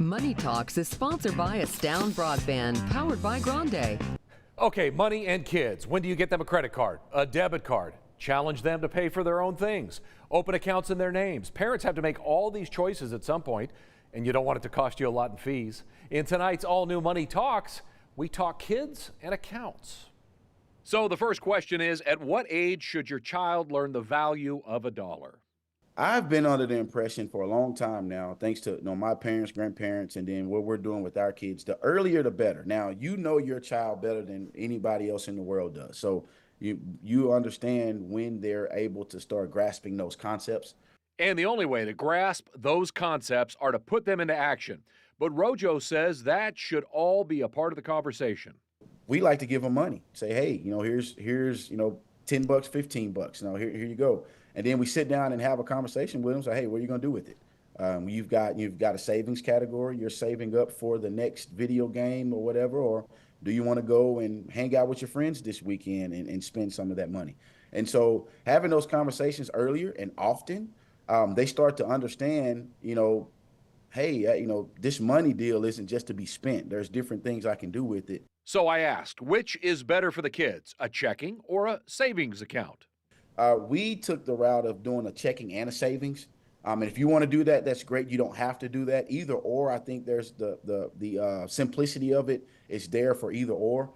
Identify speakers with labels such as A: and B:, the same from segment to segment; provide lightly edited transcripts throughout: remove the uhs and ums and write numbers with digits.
A: Money Talks is sponsored by Astound Broadband, powered by Grande.
B: Okay, money and kids. When do you get them a credit card, a debit card? Challenge them to pay for their own things. Open accounts in their names. Parents have to make all these choices at some point, and you don't want it to cost you a lot in fees. In tonight's all-new Money Talks, we talk kids and accounts. So the first question is, at what age should your child learn the value of a dollar?
C: I've been under the impression for a long time now, thanks to my parents, grandparents, and then what we're doing with our kids, the earlier the better. Now, you know your child better than anybody else in the world does. So you understand when they're able to start grasping those concepts.
B: And the only way to grasp those concepts are to put them into action. But Rojo says that should all be a part of the conversation.
C: We like to give them money. Say, hey, here's $10, $15. Here you go. And then we sit down and have a conversation with them. Say, hey, what are you going to do with it? You've got a savings category. You're saving up for the next video game or whatever. Or do you want to go and hang out with your friends this weekend and spend some of that money? And so having those conversations earlier and often, they start to understand, hey, this money deal isn't just to be spent. There's different things I can do with it.
B: So I asked, which is better for the kids, a checking or a savings account?
C: We took the route of doing a checking and a savings. And if you want to do that, that's great. You don't have to do that. Either or, I think there's the simplicity of it is there for either or.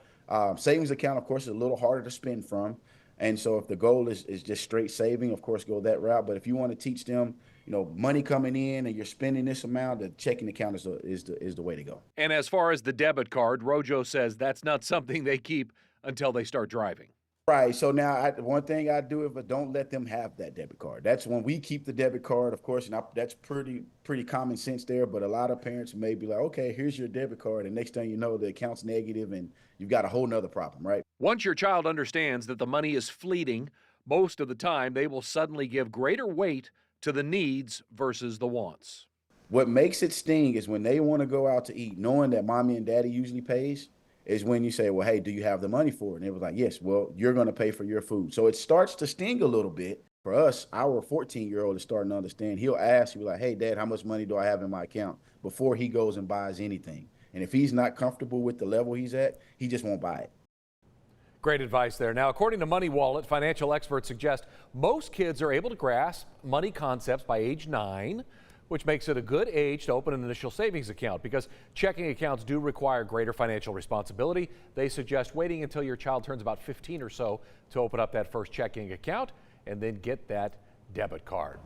C: Savings account, of course, is a little harder to spend from. And so if the goal is just straight saving, of course, go that route. But if you want to teach them, money coming in and you're spending this amount, the checking account is the way to go.
B: And as far as the debit card, Rojo says that's not something they keep until they start driving.
C: Right. So now one thing I do is don't let them have that debit card. That's when we keep the debit card, of course, and that's pretty common sense there. But a lot of parents may be like, okay, here's your debit card. And next thing you know, the account's negative and you've got a whole nother problem, right?
B: Once your child understands that the money is fleeting, most of the time they will suddenly give greater weight to the needs versus the wants.
C: What makes it sting is when they want to go out to eat, knowing that mommy and daddy usually pays, is when you say, well, hey, do you have the money for it? And it was like, yes, well, you're going to pay for your food. So it starts to sting a little bit. For us, our 14-year-old is starting to understand. He'll ask you like, hey, Dad, how much money do I have in my account before he goes and buys anything? And if he's not comfortable with the level he's at, he just won't buy it.
B: Great advice there. Now, according to Money Wallet, financial experts suggest most kids are able to grasp money concepts by age 9, which makes it a good age to open an initial savings account because checking accounts do require greater financial responsibility. They suggest waiting until your child turns about 15 or so to open up that first checking account and then get that debit card.